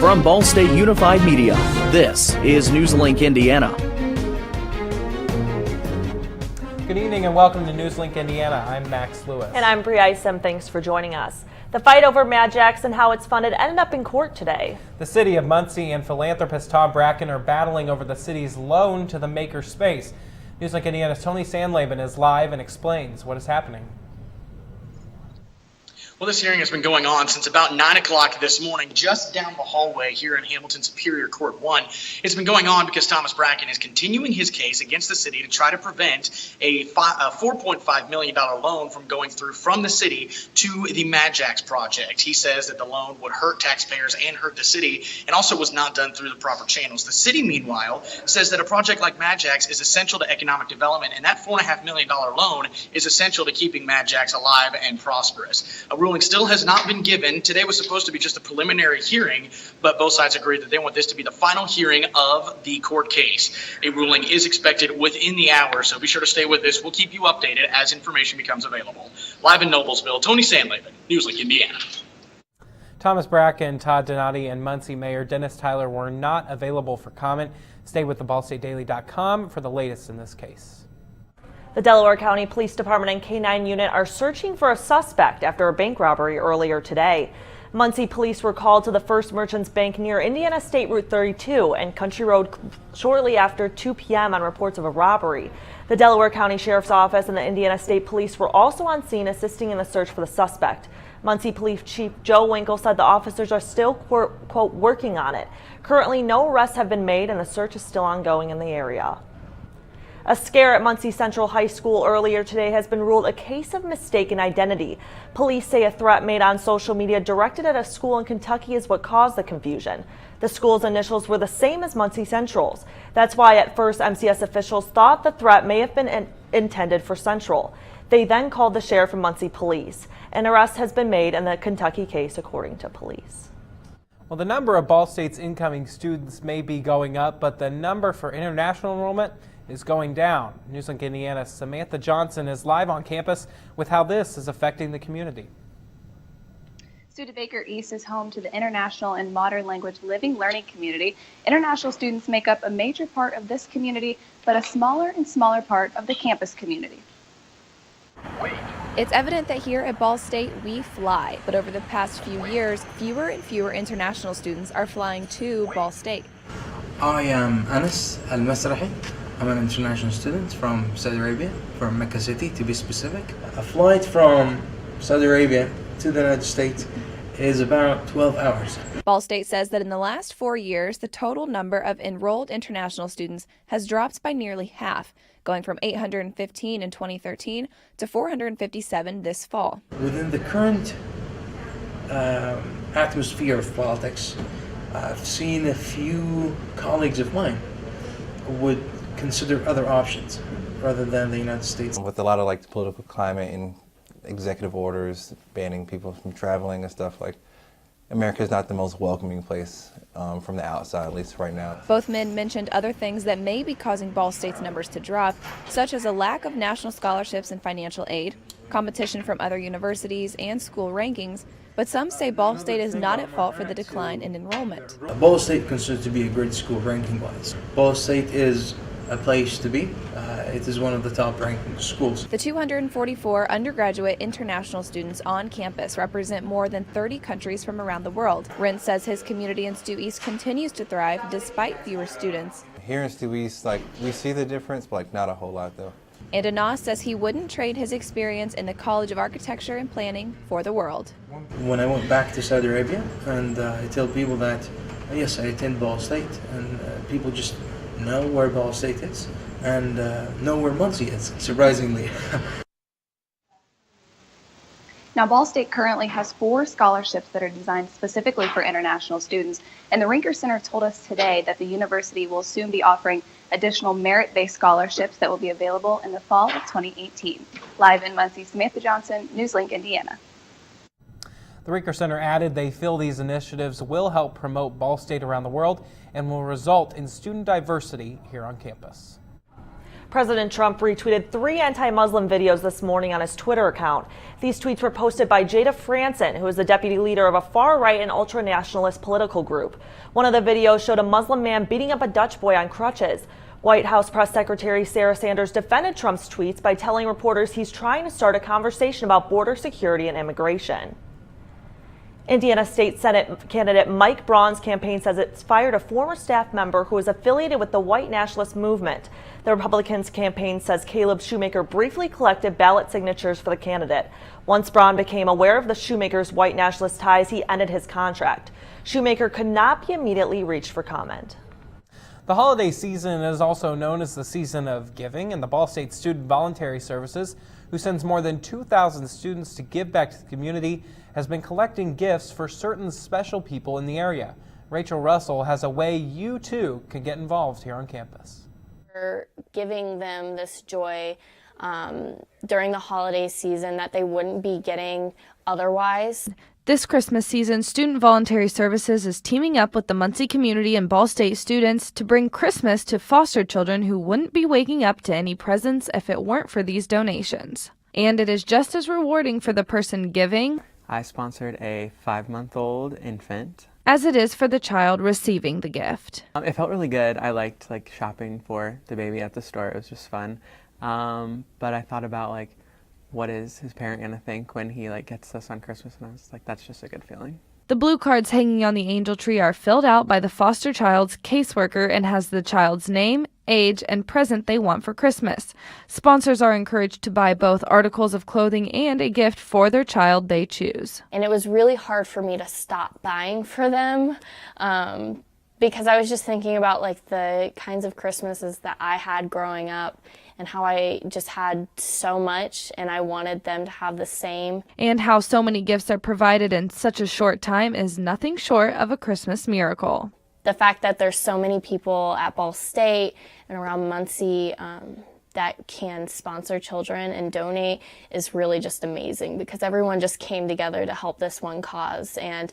From Ball State Unified Media, this is NewsLink Indiana. Good evening and welcome to NewsLink Indiana. I'm Max Lewis. And I'm Bree Isom. Thanks for joining us. The fight over Mad Jack's and how it's funded ended up in court today. The city of Muncie and philanthropist Tom Bracken are battling over the city's loan to the makerspace. NewsLink Indiana's Tony Sandlaben is live and explains what is happening. Well, this hearing has been going on since about 9 o'clock this morning, just down the hallway here in Hamilton Superior Court 1. It's been going on because Thomas Bracken is continuing his case against the city to try to prevent a $4.5 million loan from going through from the city to the Mad Jack's project. He says that the loan would hurt taxpayers and hurt the city and also was not done through the proper channels. The city, meanwhile, says that a project like Mad Jack's is essential to economic development, and that $4.5 million loan is essential to keeping Mad Jack's alive and prosperous. A ruling still has not been given. Today was supposed to be just a preliminary hearing, but both sides agreed that they want this to be the final hearing of the court case. A ruling is expected within the hour, so be sure to stay with us. We'll keep you updated as information becomes available. Live in Noblesville, Tony Sandlaben, NewsLink Indiana. Thomas Bracken, Todd Donati, and Muncie Mayor Dennis Tyler were not available for comment. Stay with theballstatedaily.com for the latest in this case. The Delaware County Police Department and K-9 unit are searching for a suspect after a bank robbery earlier today. Muncie police were called to the First Merchants Bank near Indiana State Route 32 and Country Road shortly after 2 p.m. on reports of a robbery. The Delaware County Sheriff's Office and the Indiana State Police were also on scene assisting in the search for the suspect. Muncie Police Chief Joe Winkle said the officers are still, quote, working on it. Currently, no arrests have been made and the search is still ongoing in the area. A scare at Muncie Central High School earlier today has been ruled a case of mistaken identity. Police say a threat made on social media directed at a school in Kentucky is what caused the confusion. The school's initials were the same as Muncie Central's. That's why at first MCS officials thought the threat may have been intended for Central. They then called the sheriff and Muncie police. An arrest has been made in the Kentucky case, according to police. Well, the number of Ball State's incoming students may be going up, but the number for international enrollment is going down. NewsLink Indiana's Samantha Johnson is live on campus with how this is affecting the community. Studebaker East is home to the International and Modern Language Living Learning community. International students make up a major part of this community, but a smaller and smaller part of the campus community. It's evident that here at Ball State we fly, but over the past few years, fewer and fewer international students are flying to Ball State. I am Anas Al-Masrahi. I'm an international student from Saudi Arabia, from Mecca City to be specific. A flight from Saudi Arabia to the United States is about 12 hours. Ball State says that in the last 4 years, the total number of enrolled international students has dropped by nearly half, going from 815 in 2013 to 457 this fall. Within the current atmosphere of politics, I've seen a few colleagues of mine would consider other options rather than the United States. With a lot of the political climate and executive orders banning people from traveling and stuff, America is not the most welcoming place from the outside, at least right now. Both men mentioned other things that may be causing Ball State's numbers to drop, such as a lack of national scholarships and financial aid, competition from other universities, and school rankings. But some say Ball State is not at fault for the decline in enrollment. Ball State considered to be a great school ranking-wise. Ball State is a place to be. It is one of the top-ranking schools. The 244 undergraduate international students on campus represent more than 30 countries from around the world. Rent says his community in Stu East continues to thrive despite fewer students. Here in Stu East, we see the difference, but not a whole lot though. And Anas says he wouldn't trade his experience in the College of Architecture and Planning for the world. When I went back to Saudi Arabia, and I tell people that, yes, I attend Ball State, and people just know where Ball State is and know where Muncie is, surprisingly. Now, Ball State currently has 4 scholarships that are designed specifically for international students, and the Rinker Center told us today that the university will soon be offering additional merit-based scholarships that will be available in the fall of 2018. Live in Muncie, Samantha Johnson, NewsLink Indiana. The Rinker Center added they feel these initiatives will help promote Ball State around the world and will result in student diversity here on campus. President Trump retweeted 3 anti-Muslim videos this morning on his Twitter account. These tweets were posted by Jada Franson, who is the deputy leader of a far-right and ultra-nationalist political group. One of the videos showed a Muslim man beating up a Dutch boy on crutches. White House Press Secretary Sarah Sanders defended Trump's tweets by telling reporters he's trying to start a conversation about border security and immigration. Indiana State Senate candidate Mike Braun's campaign says it's fired a former staff member who is affiliated with the white nationalist movement. The Republicans' campaign says Caleb Shoemaker briefly collected ballot signatures for the candidate. Once Braun became aware of the Shoemaker's white nationalist ties, he ended his contract. Shoemaker could not be immediately reached for comment. The holiday season is also known as the season of giving, and the Ball State Student Voluntary Services, who sends more than 2,000 students to give back to the community, has been collecting gifts for certain special people in the area. Rachel Russell has a way you too can get involved here on campus. We're giving them this joy during the holiday season that they wouldn't be getting otherwise. This Christmas season, Student Voluntary Services is teaming up with the Muncie community and Ball State students to bring Christmas to foster children who wouldn't be waking up to any presents if it weren't for these donations. And it is just as rewarding for the person giving. I sponsored a 5-month-old infant. As it is for the child receiving the gift. It felt really good. I liked shopping for the baby at the store. It was just fun. But I thought about what is his parent gonna think when he gets this on Christmas, and I was like, that's just a good feeling. The blue cards hanging on the angel tree are filled out by the foster child's caseworker and has the child's name, age, and present they want for Christmas. Sponsors are encouraged to buy both articles of clothing and a gift for their child they choose. And it was really hard for me to stop buying for them because I was just thinking about the kinds of Christmases that I had growing up and how I just had so much and I wanted them to have the same. And how so many gifts are provided in such a short time is nothing short of a Christmas miracle. The fact that there's so many people at Ball State and around Muncie that can sponsor children and donate is really just amazing because everyone just came together to help this one cause and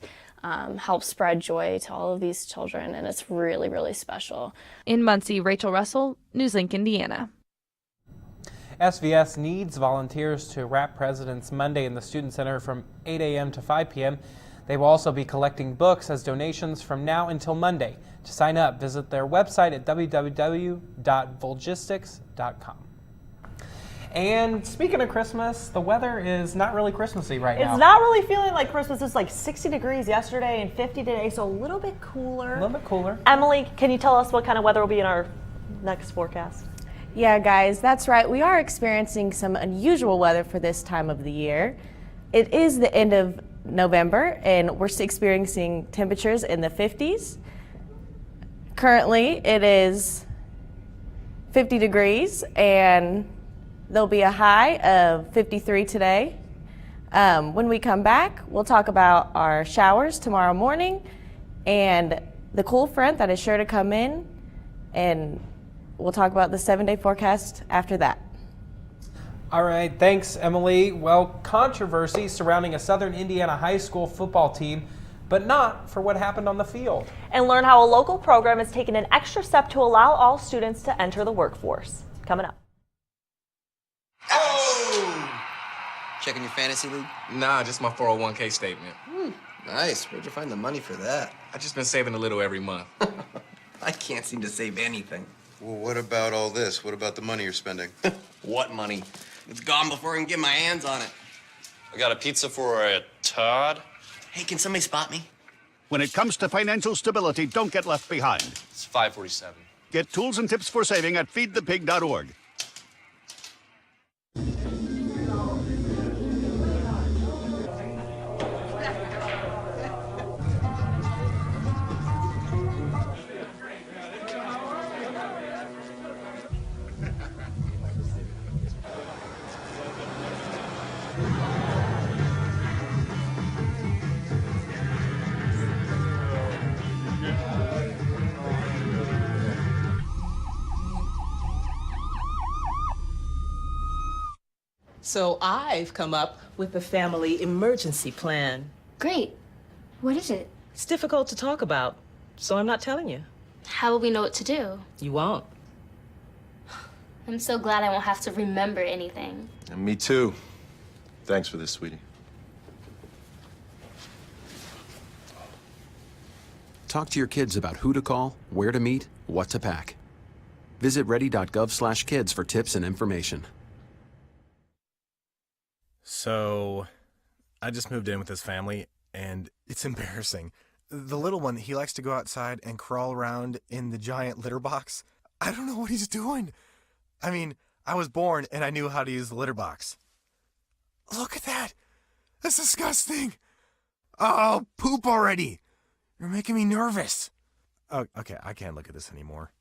help spread joy to all of these children, and it's really, really special. In Muncie, Rachel Russell, NewsLink, Indiana. SVS needs volunteers to wrap President's Monday in the Student Center from 8 a.m. to 5 p.m. They will also be collecting books as donations from now until Monday. To sign up, visit their website at www.volgistics.com. And speaking of Christmas, the weather is not really Christmassy right now. It's not really feeling like Christmas. It's 60 degrees yesterday and 50 today, so a little bit cooler. A little bit cooler. Emily, can you tell us what kind of weather will be in our next forecast? Yeah, guys, that's right. We are experiencing some unusual weather for this time of the year. It is the end of November, and we're experiencing temperatures in the 50s. Currently, it is 50 degrees, and there'll be a high of 53 today. When we come back, we'll talk about our showers tomorrow morning and the cool front that is sure to come in, and we'll talk about the 7-day forecast after that. All right, thanks, Emily. Well, controversy surrounding a Southern Indiana high school football team, but not for what happened on the field. And learn how a local program has taken an extra step to allow all students to enter the workforce. Coming up. Oh! Checking your fantasy league? Nah, just my 401k statement. Nice. Where'd you find the money for that? I just been saving a little every month. I can't seem to save anything. Well, what about all this? What about the money you're spending? What money? It's gone before I can get my hands on it. I got a pizza for a Todd. Hey, can somebody spot me? When it comes to financial stability, don't get left behind. It's 547. Get tools and tips for saving at feedthepig.org. So I've come up with a family emergency plan. Great. What is it? It's difficult to talk about, so I'm not telling you. How will we know what to do? You won't. I'm so glad I won't have to remember anything. And me too. Thanks for this, sweetie. Talk to your kids about who to call, where to meet, what to pack. Visit ready.gov/kids for tips and information. So, I just moved in with his family, and it's embarrassing. The little one, he likes to go outside and crawl around in the giant litter box. I don't know what he's doing. I mean, I was born and I knew how to use the litter box. Look at that. That's disgusting. Oh, poop already. You're making me nervous. Oh, okay, I can't look at this anymore.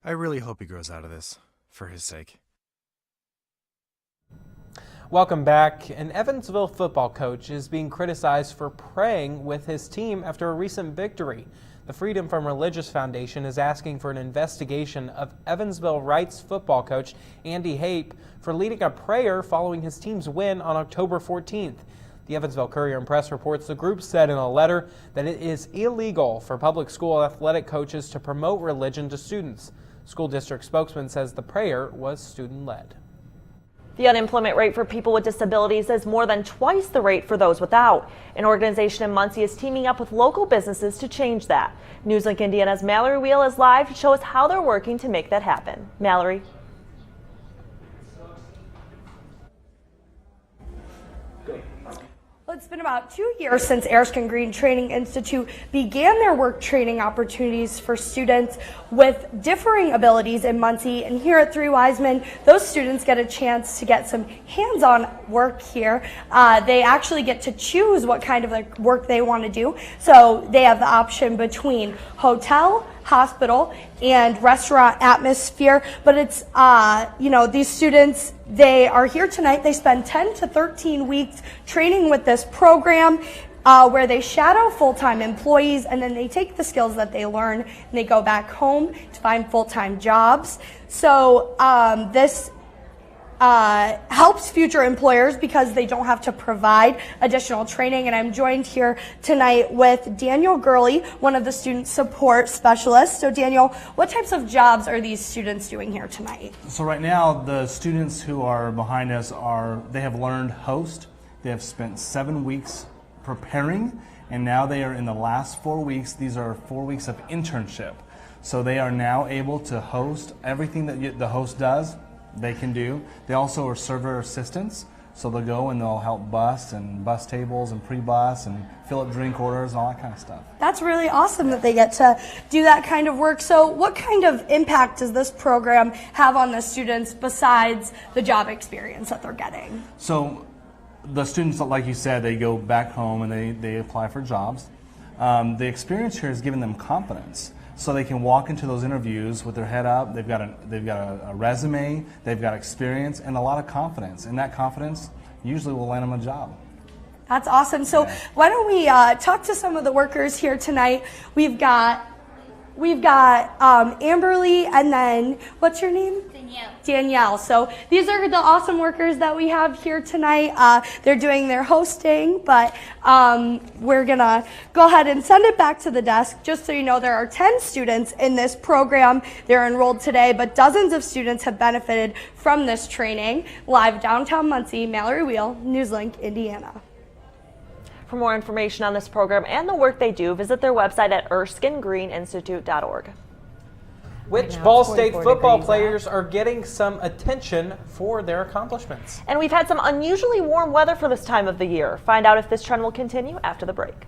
I really hope he grows out of this, for his sake. Welcome back. An Evansville football coach is being criticized for praying with his team after a recent victory. The Freedom from Religious Foundation is asking for an investigation of Evansville Rights football coach Andy Hape for leading a prayer following his team's win on October 14th. The Evansville Courier and Press reports the group said in a letter that it is illegal for public school athletic coaches to promote religion to students. School district spokesman says the prayer was student-led. The unemployment rate for people with disabilities is more than twice the rate for those without. An organization in Muncie is teaming up with local businesses to change that. NewsLink Indiana's Mallory Wheel is live to show us how they're working to make that happen. Mallory. Well, it's been about 2 years since Erskine Green Training Institute began their work training opportunities for students with differing abilities in Muncie. And here at Three Wise Men, those students get a chance to get some hands-on work here. They actually get to choose what kind of work they want to do. So they have the option between hotel, hospital, and restaurant atmosphere. But it's, these students, they are here tonight. They spend 10 to 13 weeks training with this program where they shadow full-time employees, and then they take the skills that they learn and they go back home to find full-time jobs. So this helps future employers because they don't have to provide additional training. And I'm joined here tonight with Daniel Gurley, one of the student support specialists. So Daniel, what types of jobs are these students doing here tonight? So right now, the students who are behind us they have learned host. They have spent 7 weeks preparing, and now they are in the last 4 weeks. These are 4 weeks of internship. So they are now able to host everything that the host does. They can do. They also are server assistants, so they'll go and they'll help bus tables and pre-bus and fill up drink orders and all that kind of stuff. That's really awesome that they get to do that kind of work. So what kind of impact does this program have on the students besides the job experience that they're getting? So the students, like you said, they go back home and they apply for jobs. The experience here has given them confidence. So they can walk into those interviews with their head up. They've got a resume, they've got experience, and a lot of confidence. And that confidence usually will land them a job. That's awesome. So why don't we talk to some of the workers here tonight? We've got Amberly, and then what's your name? Danielle. So these are the awesome workers that we have here tonight. They're doing their hosting, but we're gonna go ahead and send it back to the desk. Just so you know, there are 10 students in this program. They're enrolled today, but dozens of students have benefited from this training. Live downtown Muncie, Mallory Wheel, NewsLink, Indiana. For more information on this program and the work they do, visit their website at ErskineGreenInstitute.org. Which Ball State football players are getting some attention for their accomplishments? And we've had some unusually warm weather for this time of the year. Find out if this trend will continue after the break.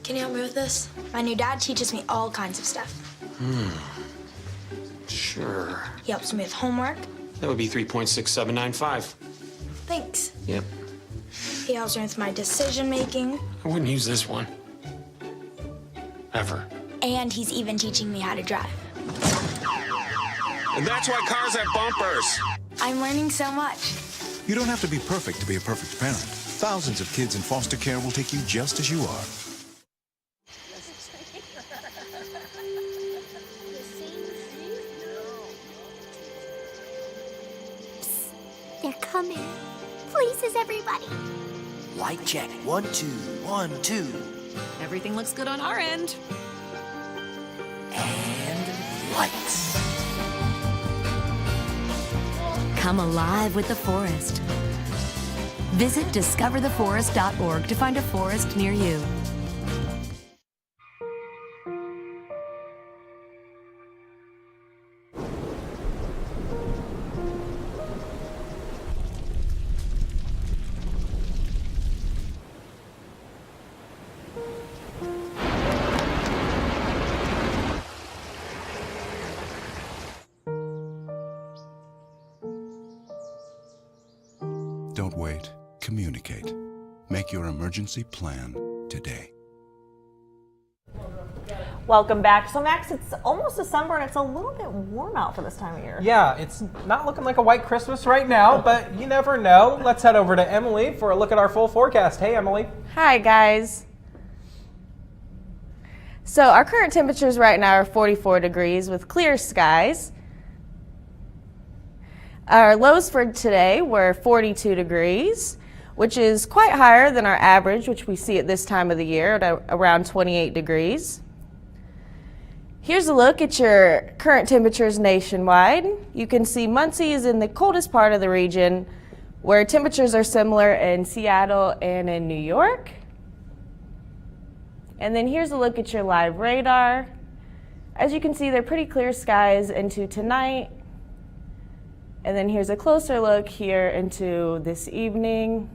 Can you help me with this? My new dad teaches me all kinds of stuff. Sure. He helps me with homework. That would be 3.6795. Thanks. Yep. He helps me with my decision making. I wouldn't use this one. Ever. And he's even teaching me how to drive. And that's why cars have bumpers. I'm learning so much. You don't have to be perfect to be a perfect parent. Thousands of kids in foster care will take you just as you are. They're coming. Places, everybody. Light check. 1, 2, 1, 2. Everything looks good on our end. And lights. Come alive with the forest. Visit discovertheforest.org to find a forest near you. Don't wait. Communicate. Make your emergency plan today. Welcome back. So Max, it's almost December and it's a little bit warm out for this time of year. Yeah, it's not looking like a white Christmas right now, but you never know. Let's head over to Emily for a look at our full forecast. Hey, Emily. Hi, guys. So our current temperatures right now are 44 degrees with clear skies. Our lows for today were 42 degrees, which is quite higher than our average, which we see at this time of the year at around 28 degrees. Here's a look at your current temperatures nationwide. You can see Muncie is in the coldest part of the region, where temperatures are similar in Seattle and in New York. And then here's a look at your live radar. As you can see, they're pretty clear skies into tonight. And then here's a closer look here into this evening.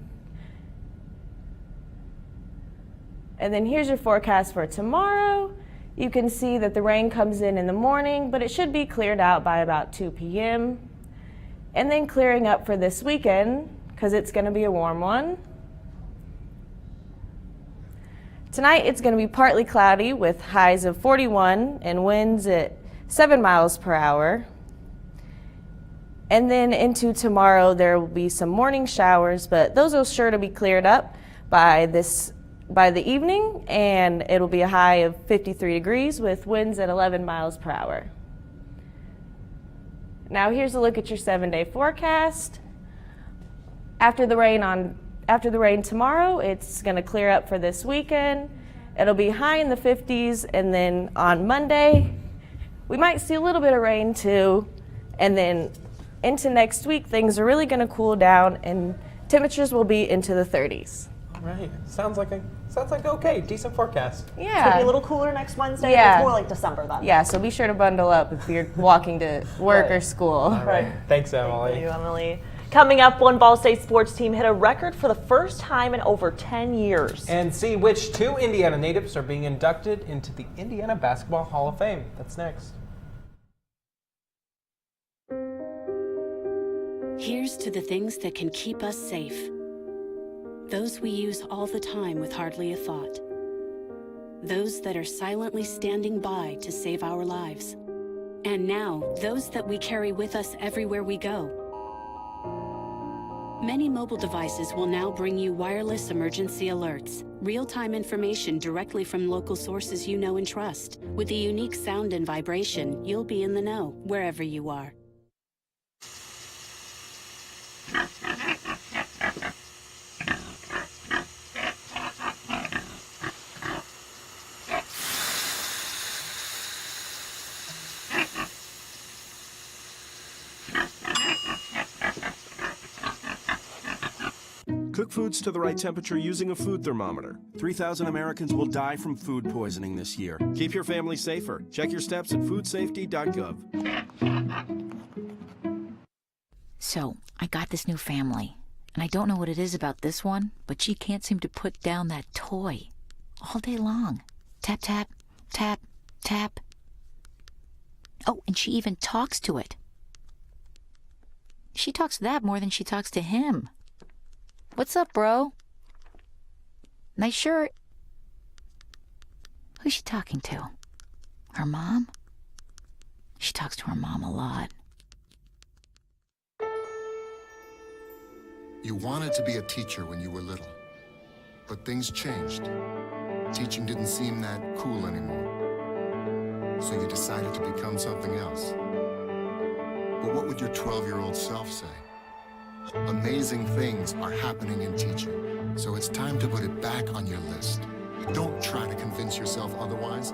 And then here's your forecast for tomorrow. You can see that the rain comes in the morning, but it should be cleared out by about 2 p.m. And then clearing up for this weekend, because it's going to be a warm one. Tonight it's going to be partly cloudy with highs of 41 and winds at 7 miles per hour. And then into tomorrow, there will be some morning showers, but those are sure to be cleared up by the evening, and it'll be a high of 53 degrees with winds at 11 miles per hour. Now here's a look at your 7-day forecast. After the rain tomorrow, it's going to clear up for this weekend. It'll be high in the 50s, and then on Monday, we might see a little bit of rain too, and then into next week, things are really going to cool down and temperatures will be into the 30s. All right. Sounds like okay. Decent forecast. It's Yeah. going to be a little cooler next Wednesday. Yeah. It's more like December then. Yeah, so be sure to bundle up if you're walking to work or school. All right. Thanks, Emily. Thank you, Emily. Coming up, one Ball State sports team hit a record for the first time in over 10 years. And see which 2 Indiana natives are being inducted into the Indiana Basketball Hall of Fame. That's next. Here's to the things that can keep us safe. Those we use all the time with hardly a thought. Those that are silently standing by to save our lives. And now, those that we carry with us everywhere we go. Many mobile devices will now bring you wireless emergency alerts, real-time information directly from local sources you know and trust. With a unique sound and vibration, you'll be in the know, wherever you are. Cook foods to the right temperature using a food thermometer. 3,000 Americans will die from food poisoning this year. Keep your family safer. Check your steps at foodsafety.gov. So, I got this new family, and I don't know what it is about this one, but she can't seem to put down that toy all day long. Tap, tap, tap, tap. Oh, and she even talks to it. She talks to that more than she talks to him. What's up, bro? Nice shirt. Who's she talking to? Her mom? She talks to her mom a lot. You wanted to be a teacher when you were little, but things changed. Teaching didn't seem that cool anymore, so you decided to become something else. But what would your 12-year-old self say? Amazing things are happening in teaching, so it's time to put it back on your list. Don't try to convince yourself otherwise.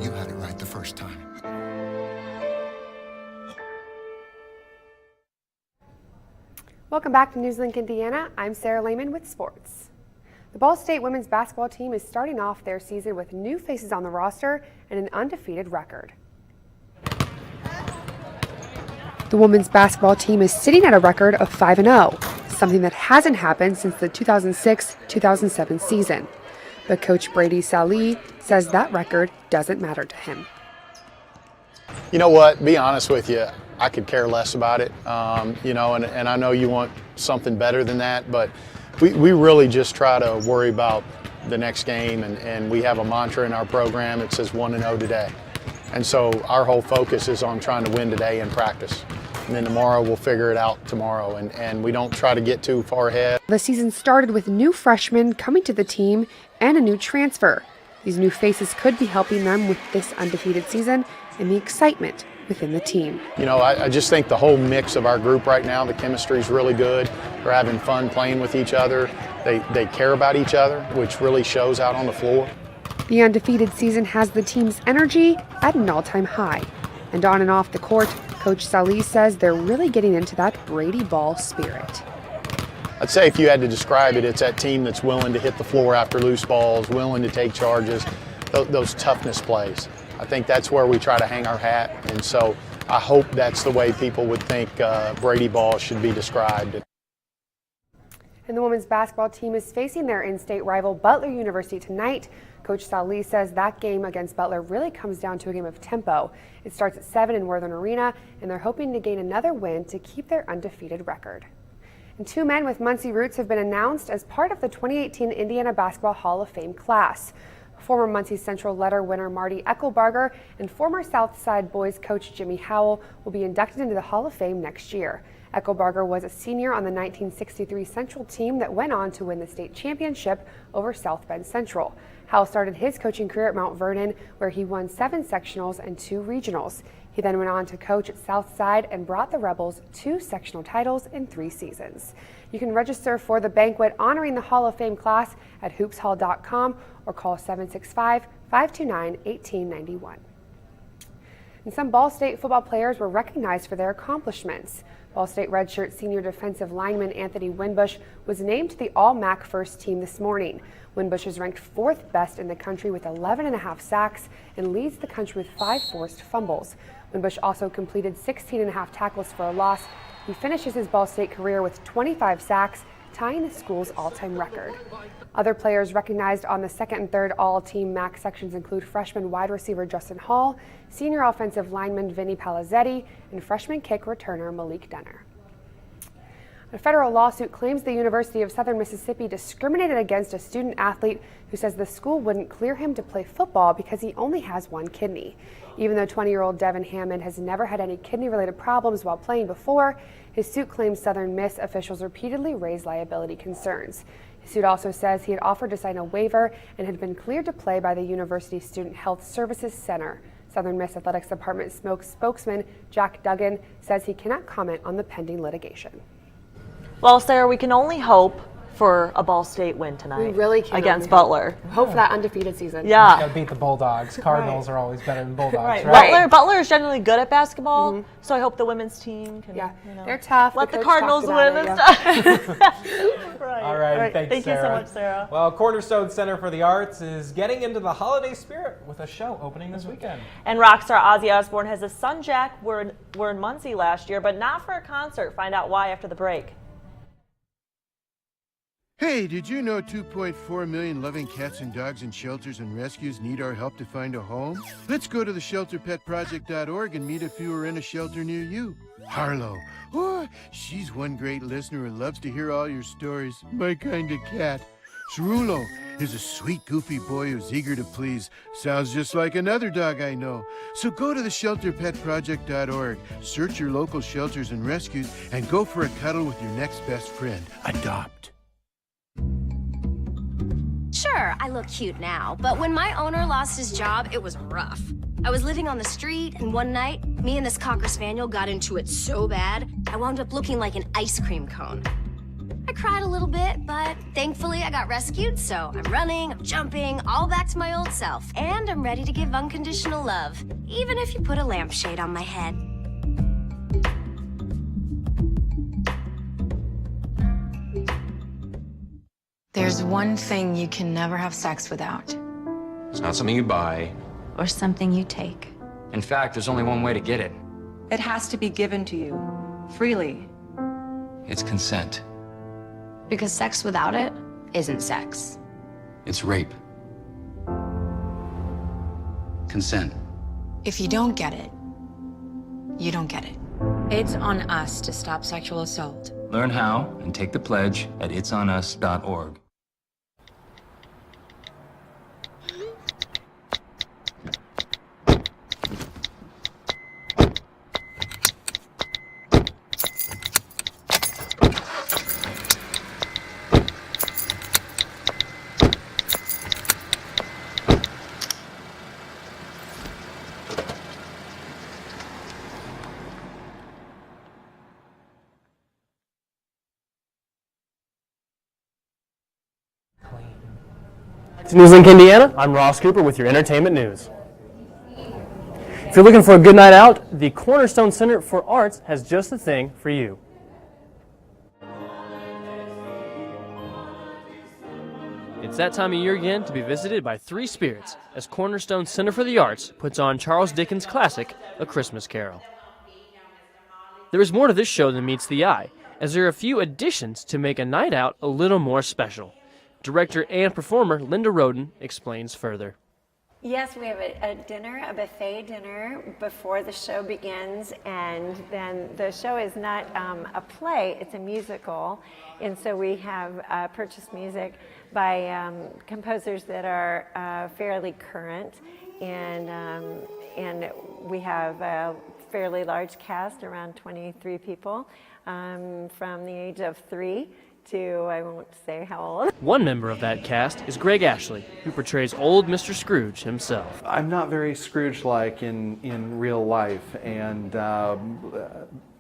You had it right the first time. Welcome back to NewsLink Indiana. I'm Sarah Lehman with sports. The Ball State women's basketball team is starting off their season with new faces on the roster and an undefeated record. The women's basketball team is sitting at a record of 5-0, something that hasn't happened since the 2006-2007 season. But Coach Brady Salih says that record doesn't matter to him. You know what? Be honest with you, I could care less about it. And I know you want something better than that, but we really just try to worry about the next game, and we have a mantra in our program. It says 1-0 today. And so our whole focus is on trying to win today in practice. And then tomorrow we'll figure it out tomorrow, and we don't try to get too far ahead. The season started with new freshmen coming to the team and a new transfer. These new faces could be helping them with this undefeated season and the excitement within the team. I just think the whole mix of our group right now, the chemistry is really good. They're having fun playing with each other. They care about each other, which really shows out on the floor. The undefeated season has the team's energy at an all-time high. And on and off the court, Coach Salih says they're really getting into that Brady Ball spirit. I'd say if you had to describe it, it's that team that's willing to hit the floor after loose balls, willing to take charges, those toughness plays. I think that's where we try to hang our hat, and so I hope that's the way people would think Brady Ball should be described. And the women's basketball team is facing their in-state rival Butler University tonight. Coach Salih says that game against Butler really comes down to a game of tempo. It starts at 7 in Worthern Arena, and they're hoping to gain another win to keep their undefeated record. And 2 men with Muncie roots have been announced as part of the 2018 Indiana Basketball Hall of Fame class. Former Muncie Central letter winner Marty Eckelbarger and former Southside boys coach Jimmy Howell will be inducted into the Hall of Fame next year. Eckelbarger was a senior on the 1963 Central team that went on to win the state championship over South Bend Central. Howell started his coaching career at Mount Vernon, where he won 7 sectionals and 2 regionals. He then went on to coach at Southside and brought the Rebels 2 sectional titles in 3 seasons. You can register for the banquet honoring the Hall of Fame class at hoopshall.com or call 765-529-1891. And some Ball State football players were recognized for their accomplishments. Ball State redshirt senior defensive lineman Anthony Winbush was named to the All-MAC first team this morning. Winbush is ranked 4th best in the country with 11.5 sacks and leads the country with 5 forced fumbles. Winbush also completed 16.5 tackles for a loss. He finishes his Ball State career with 25 sacks, tying the school's all-time record. Other players recognized on the 2nd and 3rd all-team MAC sections include freshman wide receiver Justin Hall, senior offensive lineman Vinny Palazzetti, and freshman kick returner Malik Denner. A federal lawsuit claims the University of Southern Mississippi discriminated against a student athlete who says the school wouldn't clear him to play football because he only has 1 kidney. Even though 20-year-old Devin Hammond has never had any kidney-related problems while playing before, his suit claims Southern Miss officials repeatedly raised liability concerns. His suit also says he had offered to sign a waiver and had been cleared to play by the University Student Health Services Center. Southern Miss Athletics Department spokesman Jack Duggan says he cannot comment on the pending litigation. Well, Sarah, we can only hope for a Ball State win tonight. We really can against Butler. Hope for that undefeated season. Yeah. Got to beat the Bulldogs. Cardinals are always better than Bulldogs, right? Butler is generally good at basketball, so I hope the women's team can. They're tough. Let the Cardinals win and stuff. All right, thanks, Thank Sarah. you so much, Sarah. Well, Cornerstone Center for the Arts is getting into the holiday spirit with a show opening this weekend. And rock star Ozzy Osbourne has his son Jack were in Muncie last year, but not for a concert. Find out why after the break. Hey, did you know 2.4 million loving cats and dogs in shelters and rescues need our help to find a home? Let's go to theshelterpetproject.org and meet if you are in a shelter near you. Harlow, oh, she's one great listener and loves to hear all your stories. My kind of cat. Cerulo is a sweet, goofy boy who's eager to please. Sounds just like another dog I know. So go to theshelterpetproject.org, search your local shelters and rescues, and go for a cuddle with your next best friend. Adopt. Sure, I look cute now, but when my owner lost his job, it was rough. I was living on the street, and one night, me and this Cocker Spaniel got into it so bad, I wound up looking like an ice cream cone. I cried a little bit, but thankfully I got rescued, so I'm running, I'm jumping, all back to my old self, and I'm ready to give unconditional love, even if you put a lampshade on my head. There's one thing you can never have sex without. It's not something you buy. Or something you take. In fact, there's only one way to get it. It has to be given to you, freely. It's consent. Because sex without it isn't sex. It's rape. Consent. If you don't get it, you don't get it. It's on us to stop sexual assault. Learn how and take the pledge at itsonus.org. To NewsLink, Indiana, I'm Ross Cooper with your entertainment news. If you're looking for a good night out, the Cornerstone Center for Arts has just the thing for you. It's that time of year again to be visited by three spirits as Cornerstone Center for the Arts puts on Charles Dickens' classic, A Christmas Carol. There is more to this show than meets the eye, as there are a few additions to make a night out a little more special. Director and performer Linda Roden explains further. Yes, we have a dinner, a buffet dinner before the show begins, and then the show is not a play, it's a musical, and so we have purchased music by composers that are fairly current, and we have a fairly large cast, around 23 people, from the age of 3 to, I won't say how old. One member of that cast is Greg Ashley, who portrays old Mr. Scrooge himself. I'm not very Scrooge-like in real life, and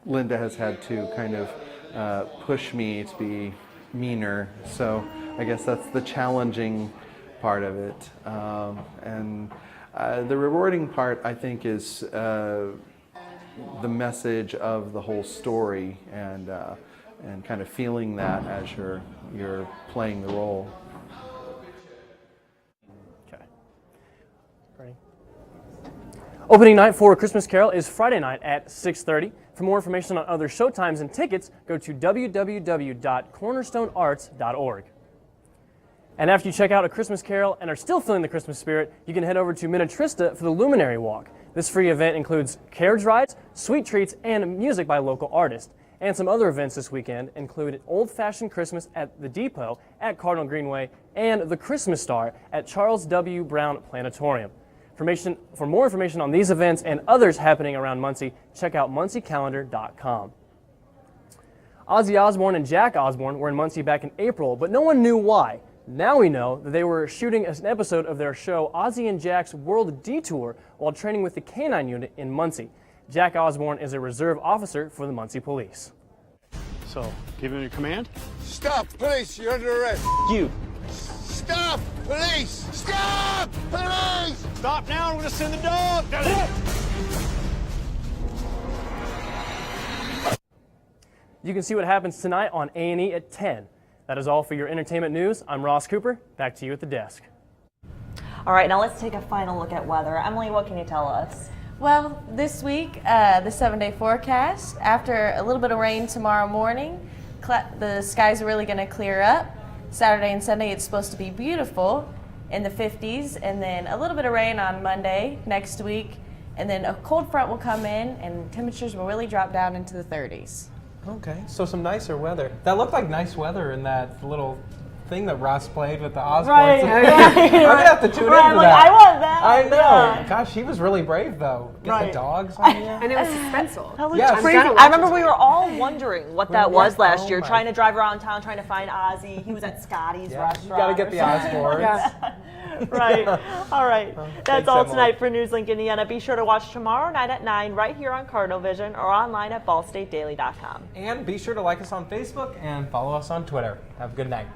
Linda has had to kind of push me to be meaner, so I guess that's the challenging part of it. And the rewarding part, I think, is the message of the whole story, and kind of feeling that as you're playing the role. Okay. Ready? Opening night for A Christmas Carol is Friday night at 6:30. For more information on other showtimes and tickets, go to www.cornerstonearts.org. And after you check out A Christmas Carol and are still feeling the Christmas spirit, you can head over to Minnetrista for the Luminary Walk. This free event includes carriage rides, sweet treats, and music by local artists. And some other events this weekend include Old-Fashioned Christmas at the Depot at Cardinal Greenway and the Christmas Star at Charles W. Brown Planetarium. For more information on these events and others happening around Muncie, check out munciecalendar.com. Ozzy Osbourne and Jack Osbourne were in Muncie back in April, but no one knew why. Now we know that they were shooting an episode of their show Ozzy and Jack's World Detour while training with the K-9 unit in Muncie. Jack Osbourne is a reserve officer for the Muncie Police. So, give him your command? Stop, police, you're under arrest. You. Stop, police! Stop, police! Stop now, I'm gonna send the dog! You can see what happens tonight on A&E at 10. That is all for your entertainment news. I'm Ross Cooper. Back to you at the desk. All right, now let's take a final look at weather. Emily, what can you tell us? Well, this week, the 7-day forecast, after a little bit of rain tomorrow morning, the skies are really going to clear up. Saturday and Sunday, it's supposed to be beautiful in the 50s, and then a little bit of rain on Monday next week, and then a cold front will come in, and temperatures will really drop down into the 30s. Okay, so some nicer weather. That looked like nice weather in that little thing that Ross played with the Osbournes. Right. I'm gonna have to tune into that. I want that. I know. Yeah. Gosh, he was really brave though. Get Right. the dogs on you. And it was suspenseful. Yes. I remember we were all wondering what that was last year, trying to drive around town, trying to find Ozzy. He was at Scotty's restaurant. You gotta get the Osbournes. Right. All right. That's Thanks, all Emily. tonight for NewsLink Indiana. Be sure to watch tomorrow night at 9 right here on Cardinal Vision or online at ballstatedaily.com. And be sure to like us on Facebook and follow us on Twitter. Have a good night.